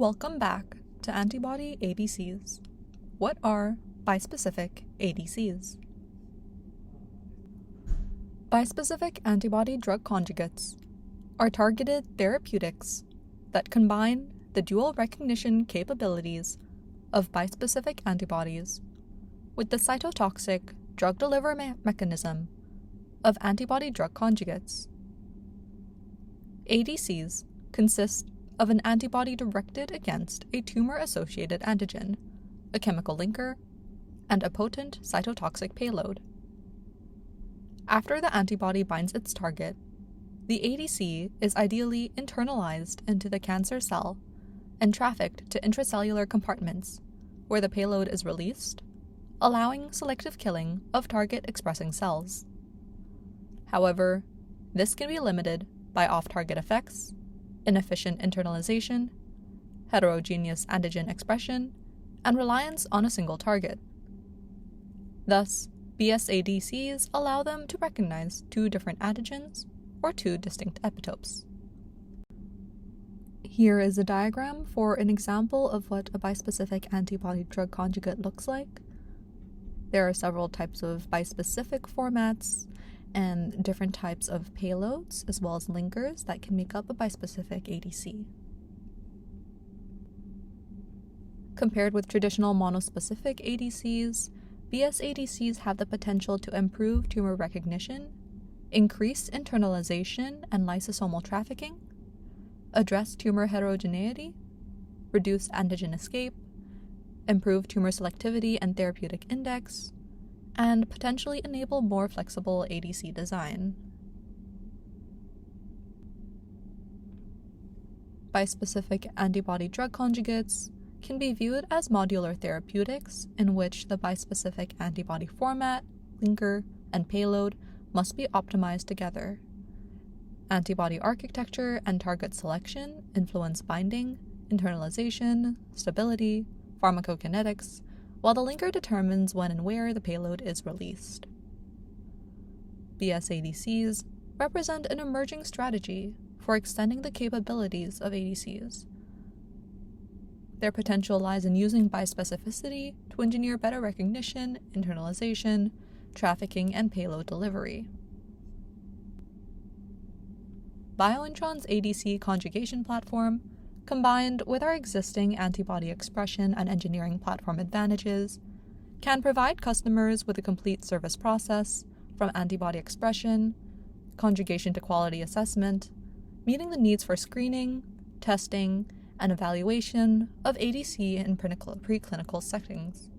Welcome back to Antibody ADCs. What are bispecific ADCs? Bispecific antibody-drug conjugates are targeted therapeutics that combine the dual recognition capabilities of bispecific antibodies with the cytotoxic drug delivery mechanism of antibody-drug conjugates. ADCs consist of an antibody directed against a tumor-associated antigen, a chemical linker, and a potent cytotoxic payload. After the antibody binds its target, the ADC is ideally internalized into the cancer cell and trafficked to intracellular compartments, where the payload is released, allowing selective killing of target-expressing cells. However, this can be limited by off-target effects, inefficient internalization, heterogeneous antigen expression, and reliance on a single target. Thus, BsADCs allow them to recognize two different antigens or two distinct epitopes. Here is a diagram for an example of what a bispecific antibody-drug conjugate looks like. There are several types of bispecific formats and different types of payloads, as well as linkers that can make up a bispecific ADC. Compared with traditional monospecific ADCs, BsADCs have the potential to improve tumor recognition, increase internalization and lysosomal trafficking, address tumor heterogeneity, reduce antigen escape, improve tumor selectivity and therapeutic index, and potentially enable more flexible ADC design. Bispecific antibody-drug conjugates can be viewed as modular therapeutics in which the bispecific antibody format, linker, and payload must be optimized together. Antibody architecture and target selection influence binding, internalization, stability, pharmacokinetics, while the linker determines when and where the payload is released. BsADCs represent an emerging strategy for extending the capabilities of ADCs. Their potential lies in using bispecificity to engineer better recognition, internalization, trafficking, and payload delivery. Biointron's ADC conjugation platform, combined with our existing antibody expression and engineering platform advantages, can provide customers with a complete service process from antibody expression, conjugation to quality assessment, meeting the needs for screening, testing, and evaluation of ADC in preclinical settings.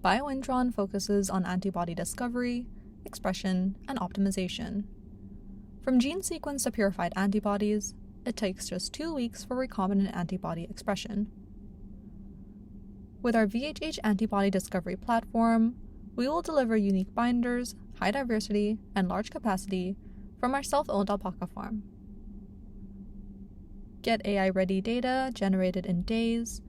Biointron focuses on antibody discovery, expression, and optimization. From gene sequence to purified antibodies, it takes just 2 weeks for recombinant antibody expression. With our VHH antibody discovery platform, we will deliver unique binders, high diversity, and large capacity from our self-owned alpaca farm. Get AI-ready data generated in days,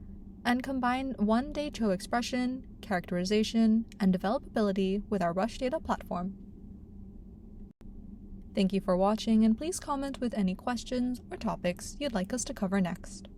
and combine one-day CHO expression, characterization, and developability with our RushData platform. Thank you for watching, and please comment with any questions or topics you'd like us to cover next.